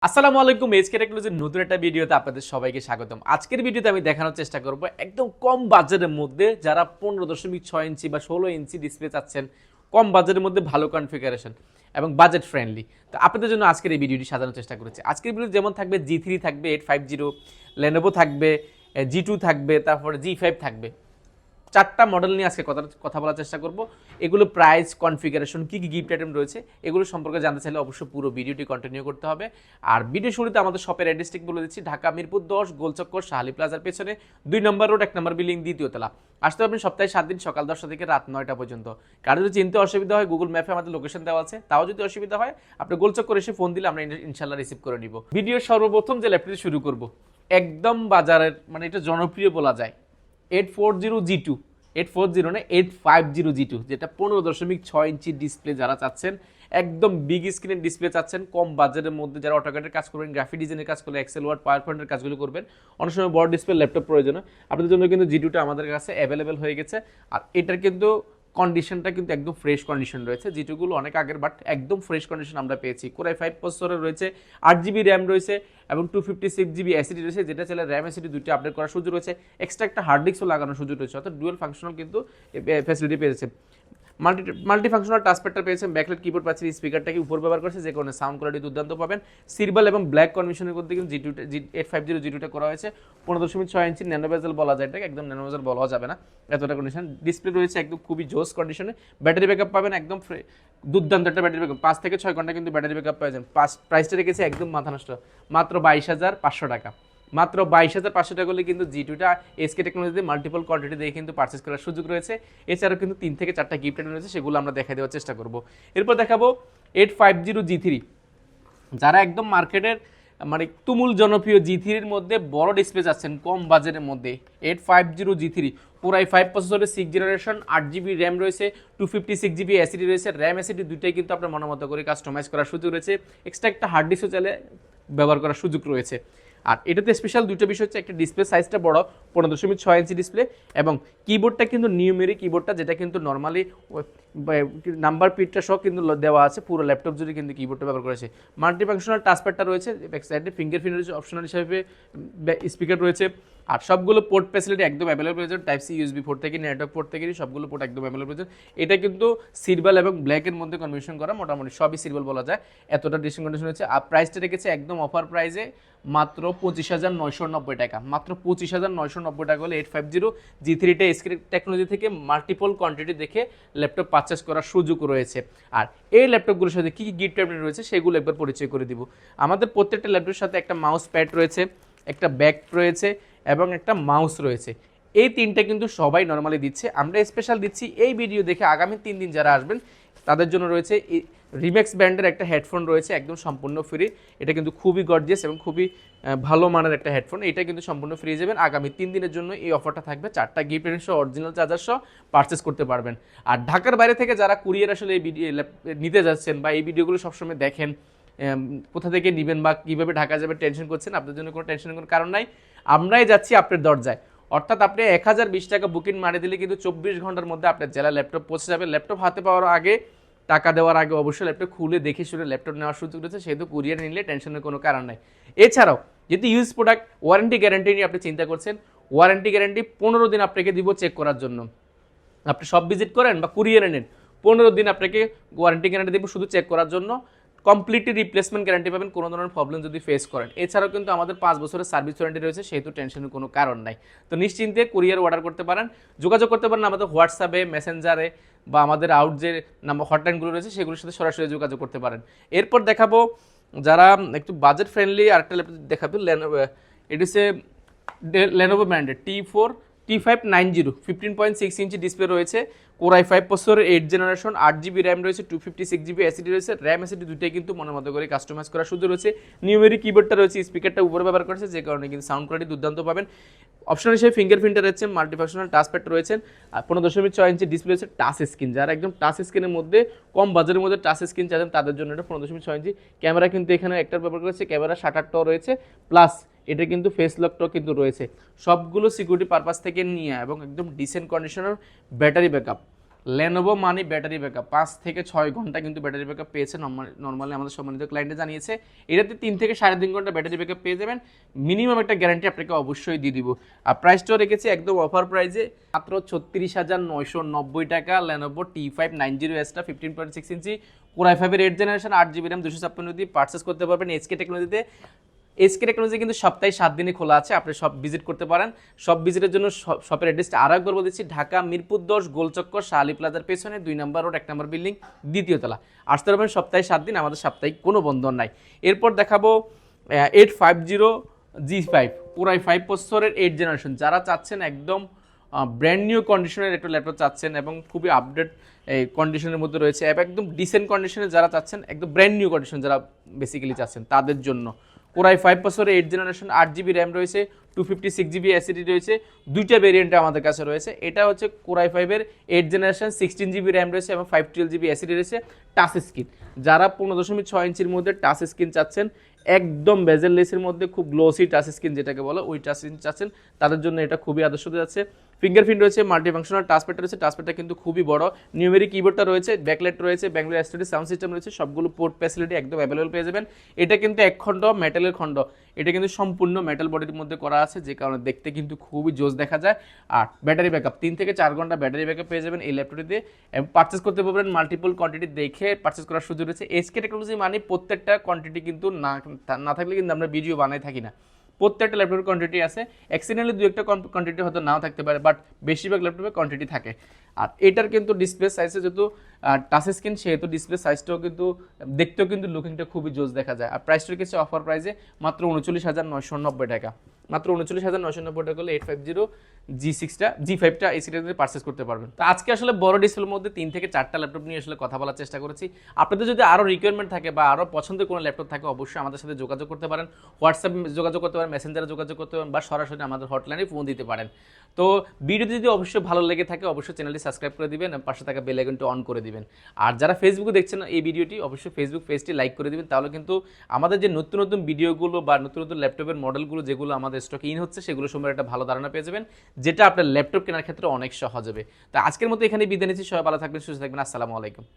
আসসালামু আলাইকুম এসকে টেকনোলজির নতুন একটা ভিডিওতে আপনাদের সবাইকে স্বাগতম। আজকের ভিডিওতে আমি দেখানোর চেষ্টা করব একদম কম বাজেটের মধ্যে যারা 15.6 ইঞ্চি বা 16 ইঞ্চি ডিসপ্লে চাচ্ছেন, কম বাজেটের মধ্যে ভালো কনফিগারেশন এবং বাজেট ফ্রেন্ডলি, তো আপনাদের জন্য আজকের এই ভিডিওটি সাজানোর চেষ্টা করেছি। আজকের ভিডিও যেমন থাকবে G3 থাকবে 850, লেনোভো থাকবে, G2 থাকবে, তারপরে G5 থাকবে। চারটা মডেল নিয়ে আজকে কথা বলার চেষ্টা করব। এগুলো প্রাইস, কনফিগারেশন, কী কী গিফট আইটেম রয়েছে এগুলো সম্পর্কে জানতে চাইলে অবশ্যই পুরো ভিডিওটি কন্টিনিউ করতে হবে। আর ভিডিও শুরুতে আমাদের শপের অ্যাড্রেসটি বলে দিচ্ছি, ঢাকা মিরপুর 10 গোলচক্কর শাহালি প্লাজার পেছনে 2 নম্বর রোড 1 নম্বর বিল্ডিং 2য় তলা। আসতে পারবেন সপ্তাহে 7 দিন সকাল 10টা থেকে রাত 9টা পর্যন্ত। কারো যদি চিনতে অসুবিধা হয় গুগল ম্যাপে আমাদের লোকেশন দেওয়া আছে, তাও যদি অসুবিধা হয় আপনি গোলচক্কর এসে ফোন দিলে আমরা ইনশাল্লাহ রিসিভ করে নিব। ভিডিও সর্বপ্রথম যে ল্যাপটপটি শুরু করব একদম বাজারের মানে এটা জনপ্রিয় বলা যায় 840 না 850 যেটা 15.6 ইঞ্চি ডিসপ্লে যারা চাচ্ছেন, একদম বিগ স্ক্রিনের ডিসপ্লে চাচ্ছেন, কম বাজেটের মধ্যে যারা অটোক্যাডের কাজ করবেন, গ্রাফিক ডিজাইনের কাজ করলে, এক্সেল ওয়ার্ড পাওয়ার পয়েন্টের কাজগুলো করবেন, অনেক সময় বড় ডিসপ্লে ল্যাপটপ প্রয়োজন হয়, আপনাদের জন্য কিন্তু G2টা আমাদের কাছে অ্যাভেলেবেল হয়ে গেছে। আর এটার কিন্তু কন্ডিশনটা কিন্তু একদম ফ্রেশ কন্ডিশন রয়েছে। G2গুলো অনেক আগের, বাট একদম ফ্রেশ কন্ডিশন আমরা পেয়েছি। কোরাই 5 প্রসেসরের রয়েছে, 8GB র্যাম রয়েছে এবং 256GB এসএসডি রয়েছে, যেটা চাইলে র্যাম এসএসডি দুইটা আপডেট করার সুযোগ রয়েছে, এক্সট্রা একটা হার্ড ডিস্কও লাগানোর সুযোগ রয়েছে, অর্থাৎ ডুয়াল ফাংশনাল কিন্তু ফ্যাসিলিটি পেয়েছে। মাল্টি ফাংশনাল টাচপ্যাডটা পেয়েছেন, ব্যাকলাইট কিবোর্ড পাচ্ছেন, স্পিকারটাকে উপর ব্যবহার করছে, যে কারণে সাউন্ড কোয়ালিটি দুর্দান্ত পাবেন। সিলভার এবং ব্ল্যাক কম্বিনেশনের মধ্যে কিন্তু G850 করা হয়েছে। 15.6 ইঞ্চি ন্যানো বেজেল বলা যায়, এটাকে একদম ন্যানো বেজেল বলা যাবে না, এতটা কন্ডিশন। ডিসপ্লে রয়েছে একদম খুবই জোস কন্ডিশনে। ব্যাটারি ব্যাকআপ পাবেন একদম দুর্দান্ত একটা ব্যাটারি ব্যাকআপ, 5 থেকে 6 ঘন্টা কিন্তু ব্যাটারি ব্যাকআপ পাওয়া যায়। প্রাইসটা রেখেছে একদম মাথা নষ্ট, মাত্র 22,500 টাকা। মাত্র 22,500 টাকা হলে কিন্তু G2টা এসকে টেকনোলজিতে মাল্টিপল কোয়ান্টিটি দিয়ে কিন্তু পারচেস করার সুযোগ রয়েছে। এছাড়াও কিন্তু 3 থেকে 4টা গিফট আইটেম রয়েছে, সেগুলো আমরা দেখা দেওয়ার চেষ্টা করব। এরপর দেখাবো 850 G3, যারা একদম মার্কেটের মানে তুমুল জনপ্রিয় G3-র মধ্যে বড় ডিসপ্লে যাচ্ছেন কম বাজেটের মধ্যে। 850 G3 পুরাই 5 প্রসেসরের 6 জেনারেশন, 8GB র্যাম রয়েছে, 256GB এসএসডি রয়েছে, র্যাম এসএসডি দুইটাই কিন্তু আপনার মনোমতো করে কাস্টমাইজ করার সুযোগ রয়েছে, এক্সট্রা একটা হার্ড ডিস্কও চাইলে ব্যবহার করার সুযোগ রয়েছে। আর এটাতে স্পেশাল দুটো বিষয় হচ্ছে, একটা ডিসপ্লে সাইজটা বড় 15.6 ইঞ্চি ডিসপ্লে, এবং কিবোর্ডটা কিন্তু নিউমেরিক কিবোর্ডটা, যেটা কিন্তু নর্মালি নাম্বার পিটটা সহ কিন্তু দেওয়া আছে, পুরো ল্যাপটপ জুড়ে কিন্তু কিবোর্ডটা ব্যবহার করেছে। মাল্টি ফাংশনাল টাচপ্যাডটা রয়েছে, ব্যাক সাইডে ফিঙ্গারপ্রিন্ট রয়েছে, অপশনাল হিসাবে স্পিকার রয়েছে। আর সবগুলো পোর্ট ফ্যাসিলিটি একদম অ্যাভেলেবল রয়েছে, টাইপ সি USB পোর্ট থেকে, নেটওয়ার্ক পোর্ট থেকে সবগুলো পোর্ট একদম অ্যাভেলেবল রয়েছে। এটা কিন্তু সিলভার এবং ব্ল্যাকের মধ্যে কনভিশন করা, মোটামুটি সবই সিলভার বলা যায়, এতটা ডিসকাউন্ট কন্ডিশন হচ্ছে। আর প্রাইসটা রেখেছে একদম অফার প্রাইসে মাত্র 25,990 টাকা। মাত্র 25,990 টাকা হলে 850 G3টা এসকে টেকনোলজি থেকে মাল্টিপল কোয়ান্টিটি দেখে ল্যাপটপ পারচেস করার সুযোগ রয়েছে। আর এই ল্যাপটপগুলোর সাথে কী কী গিফট আইটেম রয়েছে সেগুলো একবার পরিচয় করে দিব। আমাদের প্রত্যেকটা ল্যাপটপের সাথে একটা মাউস প্যাড রয়েছে, একটা ব্যাগ রয়েছে এবং একটা মাউস রয়েছে। এই তিনটা কিন্তু সবাই নর্মালি দিচ্ছে, আমরা স্পেশাল দিচ্ছি এই ভিডিও দেখে আগামী 3 দিন যারা আসবেন তাদের জন্য রয়েছে রিম্যাক্স ব্র্যান্ডের একটা হেডফোন রয়েছে, একদম সম্পূর্ণ ফ্রি। এটা কিন্তু খুবই গর্জিয়াস এবং খুবই ভালো মানের একটা হেডফোন, এটা কিন্তু সম্পূর্ণ ফ্রি যাবেন। আগামী 3 দিনের জন্য এই অফারটা থাকবে, 4টা গিফট সহ অরিজিনাল চার্জার সহ পারচেস করতে পারবেন। আর ঢাকার বাইরে থেকে যারা কুরিয়ার আসলে এই ভিডিও নিতে যাচ্ছেন বা এই ভিডিওগুলো সবসময় দেখেন, কোথা থেকে নেবেন বা কীভাবে ঢাকা যাবে টেনশন করছেন, আপনাদের জন্য কোনো টেনশনের কোনো কারণ নাই, আমরাই যাচ্ছি আপনার দরজায়। অর্থাৎ আপনি 1020 টাকা বুকিং মারিয়ে দিলে কিন্তু 24 ঘন্টার মধ্যে আপনার জেলা ল্যাপটপ পৌঁছে যাবে। ল্যাপটপ হাতে পাওয়ার আগে, টাকা দেওয়ার আগে অবশ্যই ল্যাপটপ খুলে দেখে শুনে ল্যাপটপ নেওয়ার সুযোগ রয়েছে, সেহেতু কুরিয়ার নিলে টেনশনের কোনো কারণ নাই। এছাড়াও যদি ইউজ প্রোডাক্ট ওয়ারেন্টি গ্যারান্টি নিয়ে আপনি চিন্তা করছেন, ওয়ারেন্টি গ্যারান্টি 15 দিন আপনাকে দিব চেক করার জন্য। আপনি সব ভিজিট করেন বা কুরিয়ারে নেন, 15 দিন আপনাকে ওয়ারেন্টি গ্যারান্টি দেবো শুধু চেক করার জন্য। কমপ্লিটলি রিপ্লেসমেন্ট গ্যারান্টি পাবেন কোনো ধরনের প্রবলেম যদি ফেস করেন। এছাড়াও কিন্তু আমাদের 5 বছরের সার্ভিস ওয়ারেন্টি রয়েছে, সেহেতু টেনশনের কোনো কারণ নাই। তো নিশ্চিন্তে কুরিয়ার অর্ডার করতে পারেন, যোগাযোগ করতে পারেন আমাদের হোয়াটসঅ্যাপে, মেসেঞ্জারে বা আমাদের আউট যে নাম্বার হটলাইনগুলো রয়েছে সেগুলোর সাথে সরাসরি যোগাযোগ করতে পারেন। এরপর দেখাবো যারা একটু বাজেট ফ্রেন্ডলি আরেকটা ল্যাপটপ দেখাবো, এটি হচ্ছে লেনোভো ব্র্যান্ডের T590 15.6 ইঞ্চি ডিসপ্লে রয়েছে, কোরাই 5 প্রসেসরের 8 জেনারেশন, 8GB র্যাম রয়েছে, 256GB এসএসডি রয়েছে, র্যাম এসএসডি দুইটাই কিন্তু মনের মতো করে কাস্টমাইজ করার সুযোগ রয়েছে। নিউমেরিক কিবোর্ডটা রয়েছে, স্পিকারটা উপরে ব্যবহার করেছে, যে কারণে কিন্তু সাউন্ড কোয়ালিটি দুর্দান্ত পাবেন। অপশন হিসেবে ফিঙ্গারপ্রিন্টার রয়েছে, মাল্টিফাংশনাল টাচপ্যাড রয়েছেন, আর 15.6 ইঞ্চি ডিসপ্লে রয়েছে, টাচ স্ক্রিন। যারা একদম টাচ স্ক্রিনের মধ্যে কম বাজারের মধ্যে টাচ স্ক্রিন চাচ্ছেন তাদের জন্য এটা 15.6 ইঞ্চি। ক্যামেরা কিন্তু এখানে একটার ব্যবহার করেছে, ক্যামেরা শাটারটাও রয়েছে, প্লাস এটা কিন্তু ফেস লকটাও কিন্তু রয়েছে। সবগুলো সিকিউরিটি পারপাস থেকে নিয়ে এবং একদম decent conditioner, battery backup Lenovo মানি ব্যাটারি ব্যাকআপ 5 থেকে 6 ঘন্টা কিন্তু ব্যাটারি ব্যাকআপ পেয়েছে নর্মালি আমাদের সম্মানিত ক্লায়েন্টে জানিয়েছে। এটাতে 3 থেকে 3.5 ঘন্টা ব্যাটারি ব্যাকআপ পেয়ে যাবেন, মিনিমাম একটা গ্যারান্টি আপনাকে অবশ্যই দিয়ে দিব। আর প্রাইসটাও রেখেছি একদম অফার প্রাইসে মাত্র 36,990 টাকা। লেনোভো T590S 15.6 ইঞ্চি Core i5 এর 8th জেনারেশন 8GB RAM 256 দিয়ে পারচেস করতে পারবেন এসকে টেকনোলজিতে। এসকে টেকনোলজি কিন্তু সপ্তাহে 7 দিনই খোলা আছে, আপনি সব ভিজিট করতে পারেন। সব ভিজিটের জন্য শপের অ্যাড্রেসটা আরও একবার বলে দিচ্ছি, ঢাকা মিরপুর 10 গোলচক্কর শাহালি প্লাজার পেছনে 2 নম্বর রোড 1 নম্বর বিল্ডিং 2য় তলা। আসতে পারবেন সপ্তাহে 7 দিন, আমাদের সাপ্তাহিক কোনো বন্ধন নাই। এরপর দেখাবো 850G5 Core i5 প্রসেসরের 8th জেনারেশন। যারা চাচ্ছেন একদম ব্র্যান্ড নিউ কন্ডিশনের একটা ল্যাপটপ চাচ্ছেন এবং খুবই আপডেট এই কন্ডিশনের মধ্যে রয়েছে, একদম ডিসেন্ট কন্ডিশনে যারা চাচ্ছেন, একদম ব্র্যান্ড নিউ কন্ডিশন যারা বেসিক্যালি চাচ্ছেন তাদের জন্য Core i5 প্রসেসরের 8th জেনারেশন 8GB RAM রয়েছে, 256GB SSD রয়েছে, দুইটা ভেরিয়েন্টে আমাদের কাছে রয়েছে। এটা হচ্ছে Core i5 এর 8th জেনারেশন 16GB RAM রয়েছে এবং 512GB SSD রয়েছে। টাচ স্ক্রিন, যারা 15.6 ইঞ্চির মধ্যে টাচ স্ক্রিন চাচ্ছেন, একদম বেজেললেসের মধ্যে খুব গ্লোসি টাচ স্ক্রিন যেটাকে বলো, ওই টাচ স্ক্রিন চাচ্ছেন তাদের জন্য এটা খুবই আদর্শ হতে যাচ্ছে। ফিঙ্গারপ্রিন্ট রয়েছে, মাল্টিফাংশনাল টাচপ্যাড রয়েছে, টাচপ্যাডটা কিন্তু খুবই বড়, নিউমেরিক কিবোর্ডটা রয়েছে, ব্যাকলাইট রয়েছে, ব্যাঙ্গলোর এসটিডি সাউন্ড সিস্টেম রয়েছে, সবগুলো পোর্ট ফ্যাসিলিটি একদম অ্যাভেলেবল পেয়ে যাবেন। এটা কিন্তু এক খণ্ড মেটালের খণ্ড, এটা কিন্তু সম্পূর্ণ মেটাল বডির মধ্যে করা আছে, যে কারণে দেখতে কিন্তু খুবই জোস দেখা যায়। আর ব্যাটারি ব্যাকআপ 3 থেকে 4 ঘন্টা ব্যাটারি ব্যাকআপ পেয়ে যাবেন এই ল্যাপটপটিতে এবং পারচেস করতে পারবেন মাল্টিপল কোয়ান্টিটি দেখে পারচেস করার সুযোগ রয়েছে। এসকে টেকনোলজি মানে প্রত্যেকটা কোয়ান্টিটি কিন্তু না থাকলে কিন্তু আমরা ভিডিও বানাই থাকি না, প্রত্যেকটা ল্যাপটপের কোয়ান্টিটি আছে। অ্যাক্সিডেন্টালি দু একটা কোয়ান্টিটি হয়তো নাও থাকতে পারে, বাট বেশিরভাগ ল্যাপটপে কোয়ান্টিটি থাকে। আর এটার কিন্তু ডিসপ্লে সাইজে যেহেতু টাচ স্ক্রিন, সেহেতু ডিসপ্লে সাইজটাও কিন্তু দেখতেও কিন্তু লুকিংটা খুবই জোস দেখা যায়। আর প্রাইসটা কিছু অফার প্রাইসে মাত্র 39,990 টাকা, মাত্র 39,990 টাকা হলে 850G6টা G5টা এই সিরিজে পারচেস করতে পারবেন। তো আজকে আসলে বড় ডিসপ্লের মধ্যে 3 থেকে 4টা ল্যাপটপ নিয়ে আসলে কথা বলার চেষ্টা করেছি। আপনাদের যদি আরও রিকোয়ারমেন্ট থাকে বা আরও পছন্দের কোনো ল্যাপটপ থাকে, অবশ্যই আমাদের সাথে যোগাযোগ করতে পারেন, হোয়াটসঅ্যাপে যোগাযোগ করতে পারেন, মেসেঞ্জারে যোগাযোগ করতে পারেন বা সরাসরি আমাদের হটলাইনে ফোন দিতে পারেন। তো ভিডিওটি যদি অবশ্যই ভালো লেগে থাকে, অবশ্যই চ্যানেলটি সাবস্ক্রাইব করে দিবেন, পাশে থাকা বেল আইকনটি অন করে দিবেন। আর যারা ফেসবুকে দেখছেন এই ভিডিওটি, অবশ্যই ফেসবুক পেজটি লাইক করে দিবেন, তাহলে কিন্তু আমাদের যে নতুন নতুন ভিডিওগুলো বা নতুন নতুন ল্যাপটপের মডেলগুলো যেগুলো আমাদের স্টকে ইন হচ্ছে, সেগুলো সম্পর্কে একটা ভালো ধারণা পেয়ে যাবেন, যেটা আপনার ল্যাপটপ কেনার ক্ষেত্রে অনেক সহজ হবে। তো আজকের মতো এখানে বিদায় নিচ্ছি, সবাই ভালো থাকবেন, সুস্থ থাকবেন, আসসালামু আলাইকুম।